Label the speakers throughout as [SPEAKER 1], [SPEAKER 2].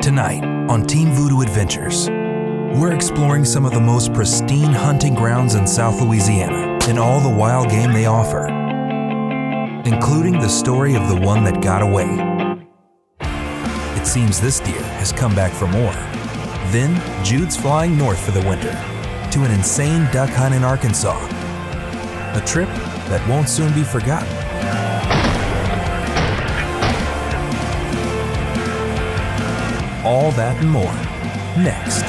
[SPEAKER 1] Tonight on Team Voodoo Adventures, we're exploring some of the most pristine hunting grounds in South Louisiana and all the wild game they offer, including the story of the one that got away. It seems this deer has come back for more. Then, Jude's flying north for the winter to an insane duck hunt in Arkansas, a trip that won't soon be forgotten. All that and more, next.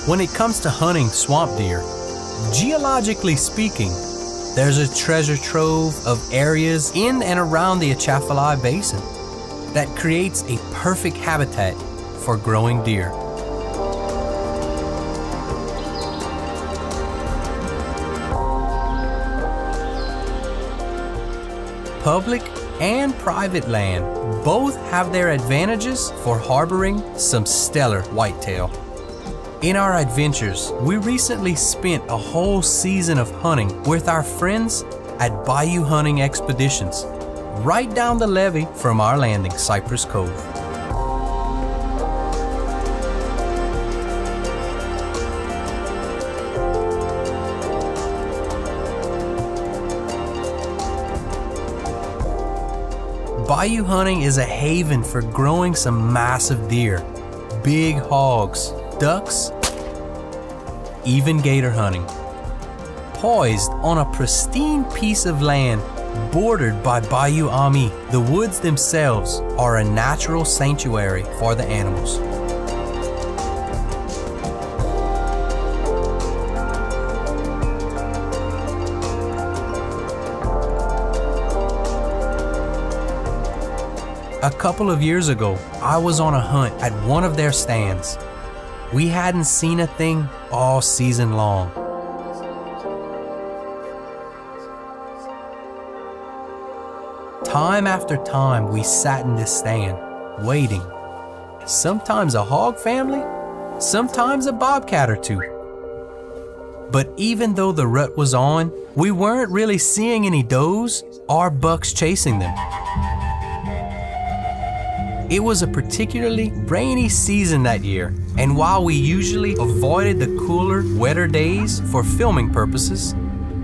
[SPEAKER 2] When it comes to hunting swamp deer, geologically speaking, there's a treasure trove of areas in and around the Atchafalaya Basin that creates a perfect habitat for growing deer. Public and private land both have their advantages for harboring some stellar whitetail. In our adventures, we recently spent a whole season of hunting with our friends at Bayou Hunting Expeditions, right down the levee from our landing, Cypress Cove. Bayou hunting is a haven for growing some massive deer, big hogs, ducks, even gator hunting. Poised on a pristine piece of land bordered by Bayou Ami, the woods themselves are a natural sanctuary for the animals. A couple of years ago, I was on a hunt at one of their stands. We hadn't seen a thing all season long. Time after time, we sat in this stand, waiting. Sometimes a hog family, sometimes a bobcat or two. But even though the rut was on, we weren't really seeing any does or bucks chasing them. It was a particularly rainy season that year, and while we usually avoided the cooler, wetter days for filming purposes,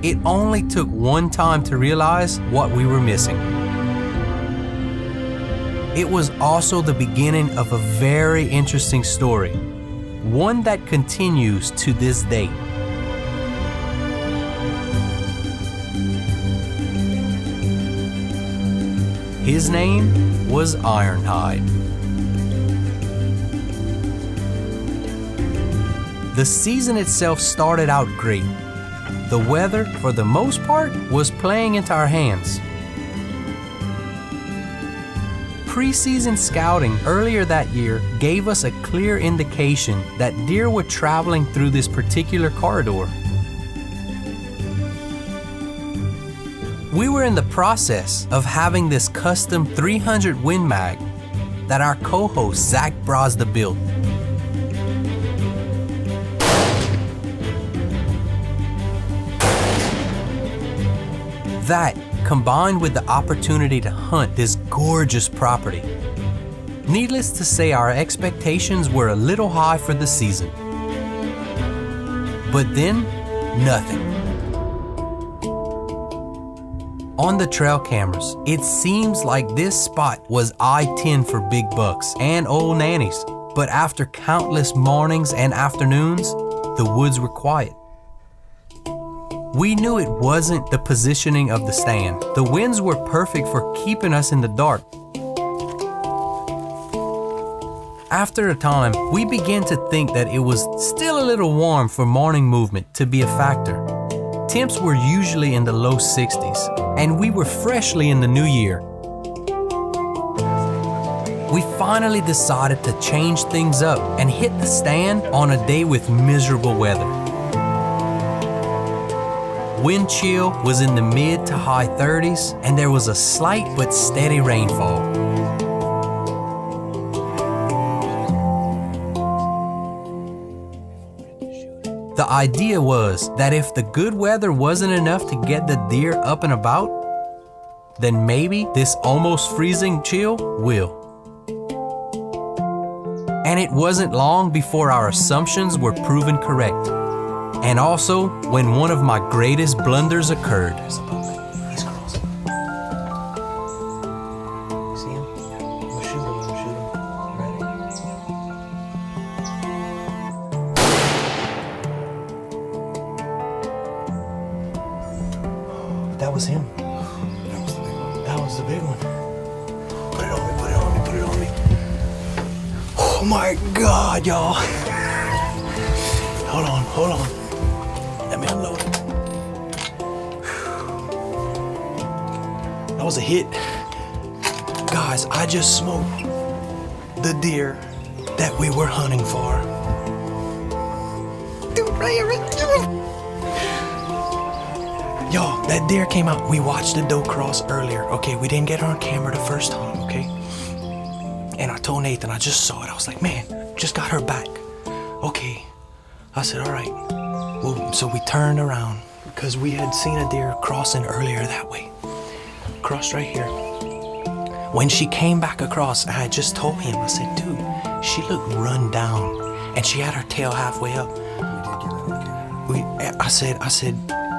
[SPEAKER 2] it only took one time to realize what we were missing. It was also the beginning of a very interesting story, one that continues to this day. His name was Ironhide. The season itself started out great. the weather, for the most part, was playing into our hands. Pre-season scouting earlier that year gave us a clear indication that deer were traveling through this particular corridor. We were in the process of having this custom 300 Win Mag that our co-host Zach Brazda built. That, combined with the opportunity to hunt this gorgeous property. Needless to say, our expectations were a little high for the season. But then, nothing. On the trail cameras, it seems like this spot was I-10 for big bucks and old nannies. But after countless mornings and afternoons, the woods were quiet. We knew it wasn't the positioning of the stand. The winds were perfect for keeping us in the dark. After a time, we began to think that it was still a little warm for morning movement to be a factor. Temps were usually in the low 60s, and we were freshly in the new year. We finally decided to change things up and hit the stand on a day with miserable weather. Wind chill was in the mid to high 30s, and there was a slight but steady rainfall. The idea was that if the good weather wasn't enough to get the deer up and about, then maybe this almost freezing chill will. And it wasn't long before our assumptions were proven correct. And also, when one of my greatest blunders occurred.
[SPEAKER 3] He's crossing. See him? I'm gonna shoot him. Ready? That was him. That was the big one. Put it on me. Oh my God, y'all. Hold on. Let me unload it. That was a hit. Guys, I just smoked the deer that we were hunting for. Y'all, that deer came out. We watched the doe cross earlier. Okay, we didn't get her on camera the first time, okay? And I told Nathan, I just saw it. I was like, man, just got her back. Okay. I said, all right. Well, so we turned around because we had seen a deer crossing earlier that way. Crossed right here. When she came back across, I had just told him, I said, dude, she looked run down and she had her tail halfway up. I said,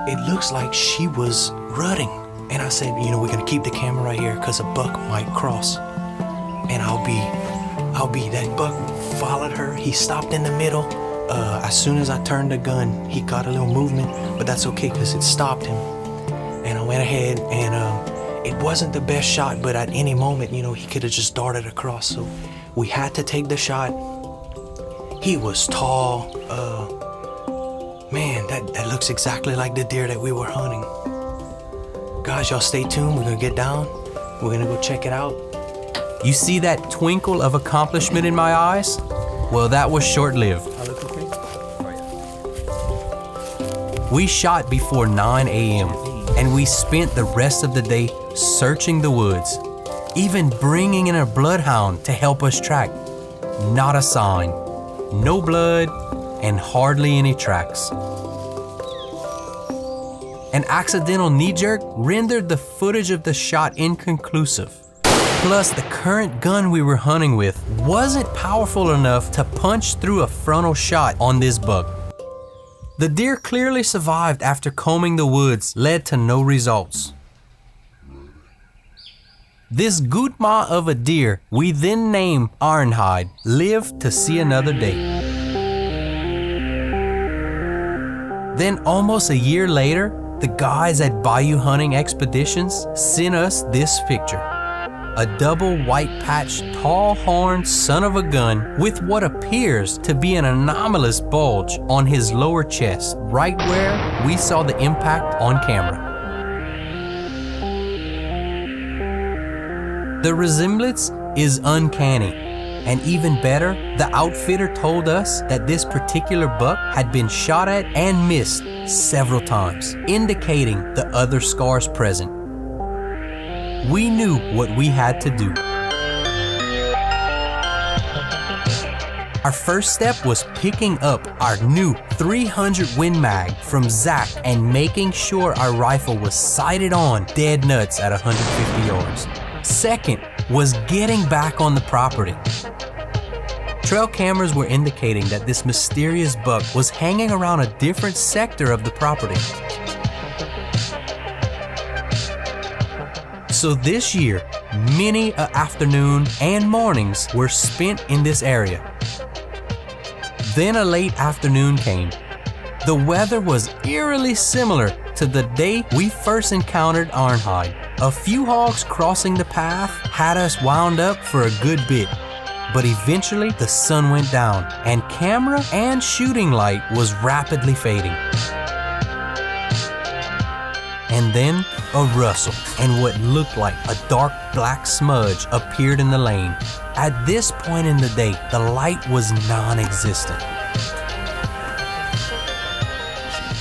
[SPEAKER 3] it looks like she was rutting. And I said, you know, we're gonna keep the camera right here because a buck might cross. And I'll be, that buck followed her. He stopped in the middle. As soon as I turned the gun, he got a little movement, but that's okay because it stopped him. And I went ahead and it wasn't the best shot, but at any moment, you know, he could have just darted across. So we had to take the shot. He was tall. Man, that looks exactly like the deer that we were hunting. Guys, y'all stay tuned. We're gonna get down. We're gonna go check it out.
[SPEAKER 2] You see that twinkle of accomplishment in my eyes? Well, that was short-lived.
[SPEAKER 3] I look okay?
[SPEAKER 2] We shot before 9 a.m. and we spent the rest of the day searching the woods, even bringing in a bloodhound to help us track. Not a sign, no blood, and hardly any tracks. An accidental knee jerk rendered the footage of the shot inconclusive. Plus, the current gun we were hunting with wasn't powerful enough to punch through a frontal shot on this buck. The deer clearly survived after combing the woods led to no results. This gutma of a deer we then named Ironhide lived to see another day. Then almost a year later, the guys at Bayou Hunting Expeditions sent us this picture. a double white-patched, tall-horned son of a gun with what appears to be an anomalous bulge on his lower chest, right where we saw the impact on camera. The resemblance is uncanny, and even better, the outfitter told us that this particular buck had been shot at and missed several times, indicating the other scars present. We knew what we had to do. Our first step was picking up our new 300 Win Mag from Zach and making sure our rifle was sighted on dead nuts at 150 yards. Second was getting back on the property. Trail cameras were indicating that this mysterious buck was hanging around a different sector of the property. So this year, many an afternoon and mornings were spent in this area. Then a late afternoon came. The weather was eerily similar to the day we first encountered Ironhide. A few hogs crossing the path had us wound up for a good bit, but eventually the sun went down and camera and shooting light was rapidly fading. And then a rustle and what looked like a dark black smudge appeared in the lane. At this point in the day, the light was non-existent.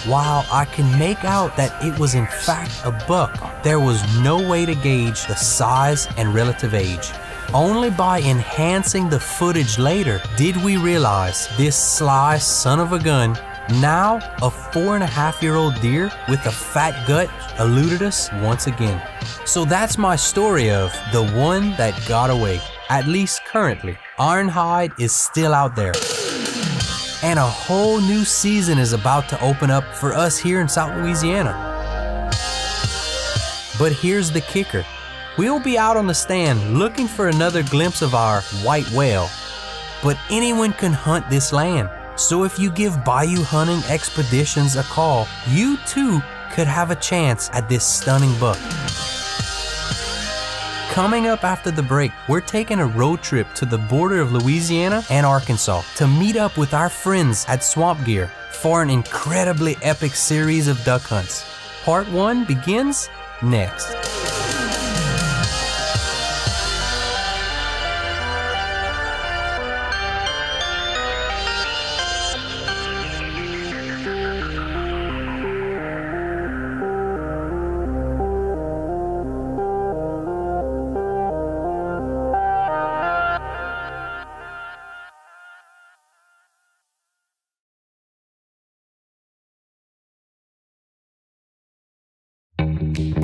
[SPEAKER 2] While I can make out that it was in fact a buck, there was no way to gauge the size and relative age. Only by enhancing the footage later did we realize this sly son of a gun, now a 4.5-year-old deer with a fat gut, eluded us once again. So that's my story of the one that got away. At least currently, Ironhide is still out there. And a whole new season is about to open up for us here in South Louisiana. But here's the kicker. We'll be out on the stand looking for another glimpse of our white whale. But anyone can hunt this land. So if you give Bayou Hunting Expeditions a call, you too could have a chance at this stunning buck. Coming up after the break, we're taking a road trip to the border of Louisiana and Arkansas to meet up with our friends at Swamp Gear for an incredibly epic series of duck hunts. Part 1 begins next.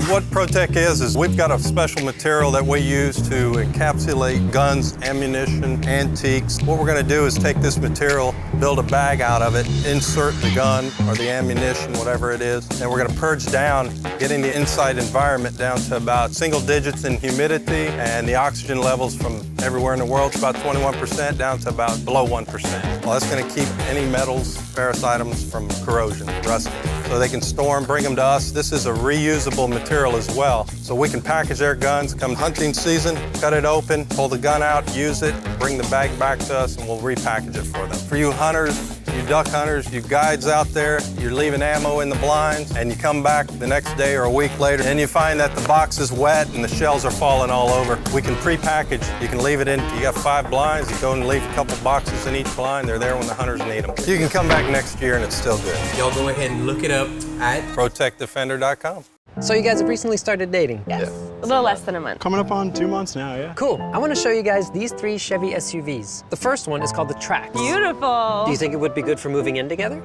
[SPEAKER 4] What Protec is we've got a special material that we use to encapsulate guns, ammunition, antiques. What we're going to do is take this material, build a bag out of it, insert the gun or the ammunition, whatever it is, and we're going to purge down, getting the inside environment down to about single digits in humidity, and the oxygen levels from everywhere in the world is about 21% down to about below 1%. Well, that's going to keep any metals, ferrous items from corrosion, rusting. So they can store them, bring them to us. This is a reusable material as well. So we can package their guns, come hunting season, cut it open, pull the gun out, use it, bring the bag back to us, and we'll repackage it for them. For you hunters, you duck hunters, you guides out there, you're leaving ammo in the blinds, and you come back the next day or a week later, and you find that the box is wet and the shells are falling all over. We can pre-package. You can leave it in. You got 5 blinds, you go and leave a couple boxes in each blind. They're there when the hunters need them. You can come back next year and it's still good.
[SPEAKER 2] Y'all go ahead and look it up at
[SPEAKER 4] ProtectDefender.com.
[SPEAKER 5] So you guys have recently started dating?
[SPEAKER 6] Yes. A little less than a month.
[SPEAKER 7] Coming up on 2 months now, yeah.
[SPEAKER 5] Cool. I want to show you guys these 3 Chevy SUVs. The first one is called the Trax.
[SPEAKER 6] Beautiful.
[SPEAKER 5] Do you think it would be good for moving in together?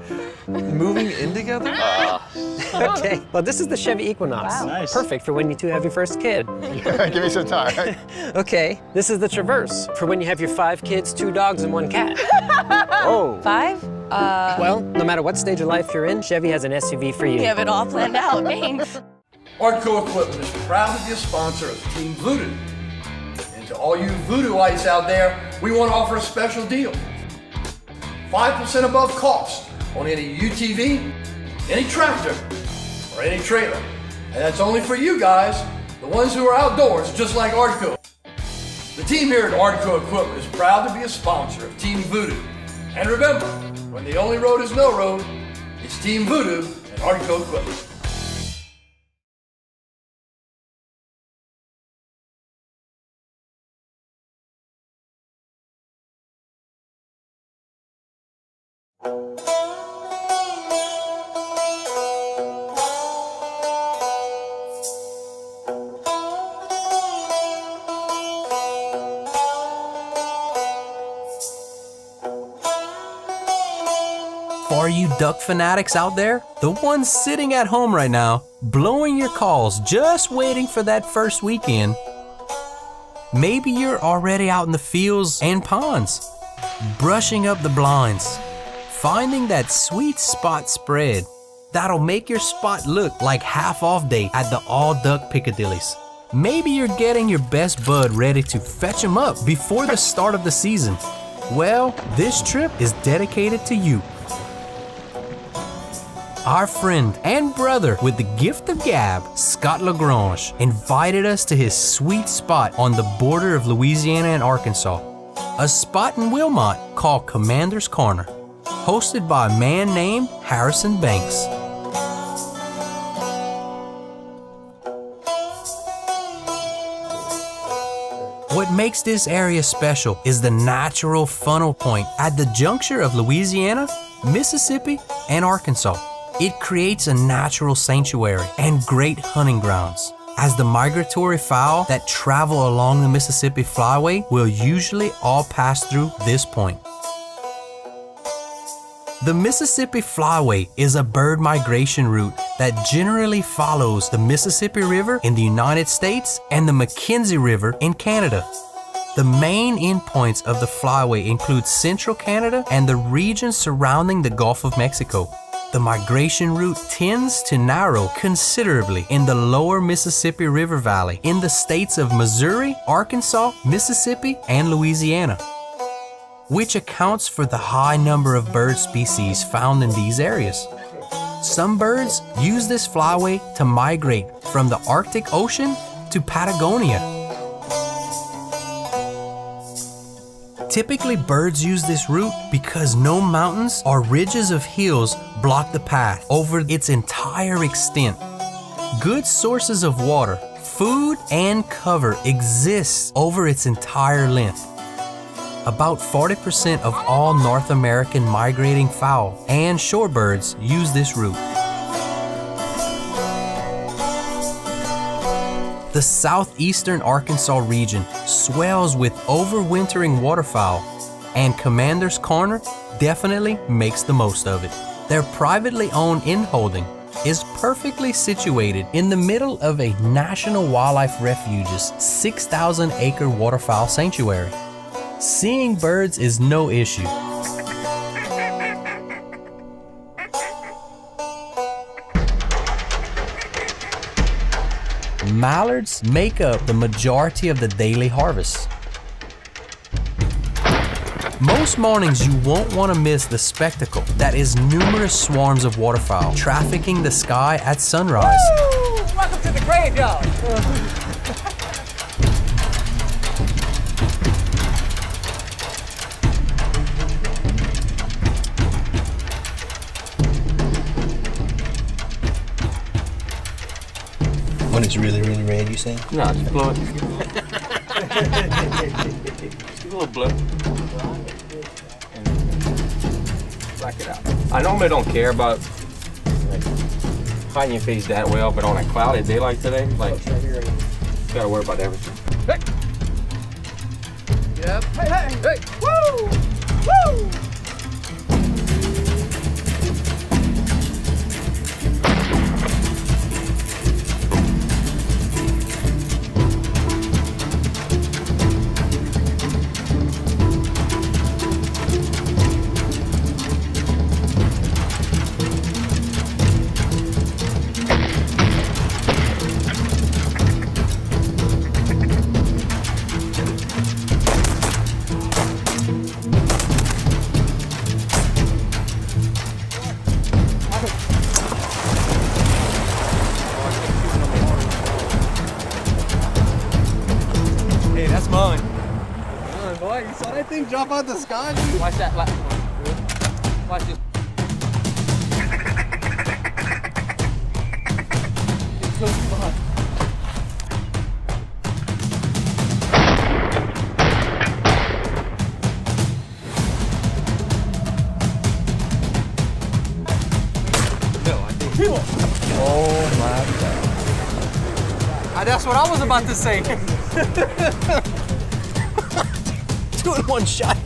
[SPEAKER 7] Moving in together?
[SPEAKER 5] Okay. Well, this is the Chevy Equinox.
[SPEAKER 6] Wow.
[SPEAKER 7] Nice.
[SPEAKER 5] Perfect for when you two have your first kid.
[SPEAKER 7] Give me some time.
[SPEAKER 5] Okay. This is the Traverse for when you have your 5 kids, 2 dogs, and 1 cat.
[SPEAKER 7] Oh.
[SPEAKER 6] 5?
[SPEAKER 5] Well, no matter what stage of life you're in, Chevy has an SUV for you.
[SPEAKER 6] We have it all planned out. Thanks.
[SPEAKER 8] Hardcore Equipment is proud to be a sponsor of Team Voodoo. And to all you voodooites out there, we want to offer a special deal. 5% above cost on any UTV, any tractor, or any trailer. And that's only for you guys, the ones who are outdoors, just like Hardcore. The team here at Artico Equipment is proud to be a sponsor of Team Voodoo. And remember, when the only road is no road, it's Team Voodoo and Artico Equipment.
[SPEAKER 2] For you duck fanatics out there, the ones sitting at home right now, blowing your calls, just waiting for that first weekend, maybe you're already out in the fields and ponds, brushing up the blinds, finding that sweet spot spread that'll make your spot look like half off day at the all duck Piccadillys. Maybe you're getting your best bud ready to fetch him up before the start of the season. Well, this trip is dedicated to you. Our friend and brother with the gift of gab, Scott Lagrange, invited us to his sweet spot on the border of Louisiana and Arkansas, a spot in Wilmot called Commander's Corner, hosted by a man named Harrison Banks. What makes this area special is the natural funnel point at the juncture of Louisiana, Mississippi, and Arkansas. It creates a natural sanctuary and great hunting grounds, as the migratory fowl that travel along the Mississippi Flyway will usually all pass through this point. The Mississippi Flyway is a bird migration route that generally follows the Mississippi River in the United States and the Mackenzie River in Canada. The main endpoints of the Flyway include central Canada and the region surrounding the Gulf of Mexico. The migration route tends to narrow considerably in the lower Mississippi River Valley in the states of Missouri, Arkansas, Mississippi, and Louisiana, which accounts for the high number of bird species found in these areas. Some birds use this flyway to migrate from the Arctic Ocean to Patagonia. Typically, birds use this route because no mountains or ridges of hills block the path over its entire extent. Good sources of water, food, and cover exist over its entire length. About 40% of all North American migrating fowl and shorebirds use this route. The southeastern Arkansas region swells with overwintering waterfowl, and Commander's Corner definitely makes the most of it. Their privately owned inholding is perfectly situated in the middle of a National Wildlife Refuge's 6,000-acre waterfowl sanctuary. Seeing birds is no issue. Mallards make up the majority of the daily harvest. Most mornings you won't want to miss the spectacle that is numerous swarms of waterfowl trafficking the sky at sunrise.
[SPEAKER 5] Woo! Welcome to the graveyard.
[SPEAKER 3] When it's really, really red, you say?
[SPEAKER 9] No, just blow it. Just a little blow. And black it out. I normally don't care about hiding your face that well, but on a cloudy day like today, like, you gotta worry about everything.
[SPEAKER 8] Hey! Yep. Hey, hey, hey! Woo! Woo!
[SPEAKER 7] Drop out the sky.
[SPEAKER 5] Watch that. Watch this. It's so smart.
[SPEAKER 7] Oh my God.
[SPEAKER 5] That's what I was about to say.
[SPEAKER 3] 2 in 1 shot.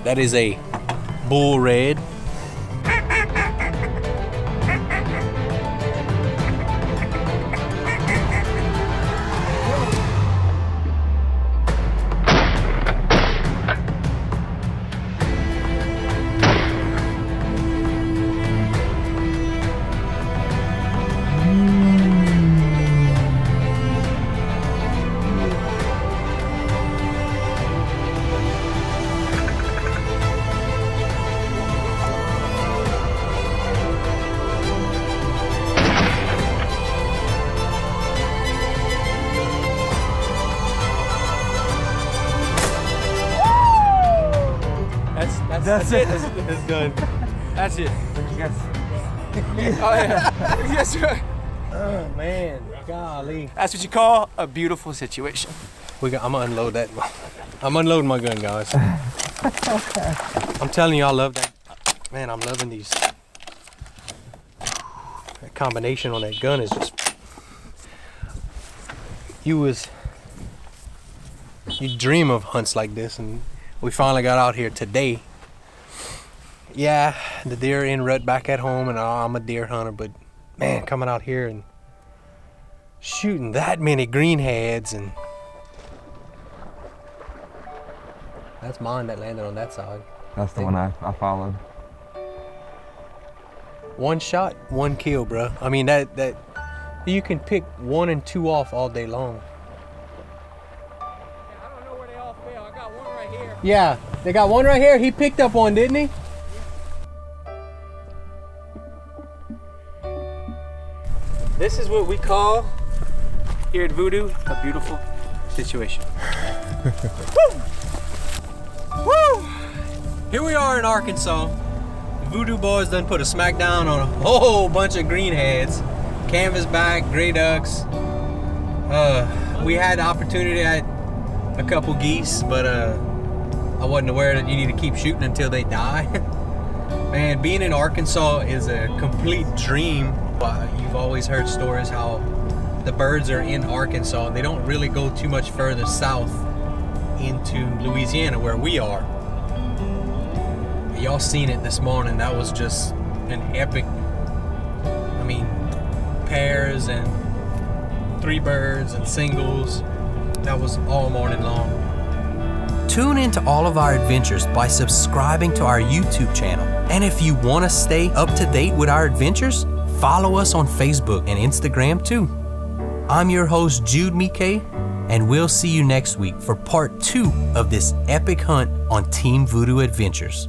[SPEAKER 2] That is a bull red.
[SPEAKER 5] That's it. It's done. That's it. Yes. Oh yeah. Yes, sir.
[SPEAKER 2] Oh man, golly.
[SPEAKER 5] That's what you call a beautiful situation.
[SPEAKER 2] I'm gonna unload that. I'm unloading my gun, guys. I'm telling you, I love that. Man, I'm loving these. That combination on that gun is just. You dream of hunts like this, and we finally got out here today. Yeah, the deer in rut back at home, and I'm a deer hunter, but man, coming out here and shooting that many greenheads, and that's mine that landed on that side.
[SPEAKER 10] That's the one I followed.
[SPEAKER 2] One shot, one kill, bro. I mean, that you can pick 1 and 2 off all day long.
[SPEAKER 5] I don't know where they all fell. I got one right here.
[SPEAKER 2] Yeah, they got one right here. He picked up one, didn't he?
[SPEAKER 5] This is what we call here at Voodoo a beautiful situation.
[SPEAKER 2] Woo! Woo! Here we are in Arkansas. The Voodoo boys done put a smackdown on a whole bunch of greenheads, canvasback, gray ducks. We had the opportunity at a couple geese, but I wasn't aware that you need to keep shooting until they die. Man, being in Arkansas is a complete dream. You've always heard stories how the birds are in Arkansas. They don't really go too much further south into Louisiana where we are. Y'all seen it this morning. That was just an epic, I mean, pairs and 3 birds and singles. That was all morning long. Tune into all of our adventures by subscribing to our YouTube channel. And if you want to stay up to date with our adventures, follow us on Facebook and Instagram too. I'm your host, Jude Mike, and we'll see you next week for part 2 of this epic hunt on Team Voodoo Adventures.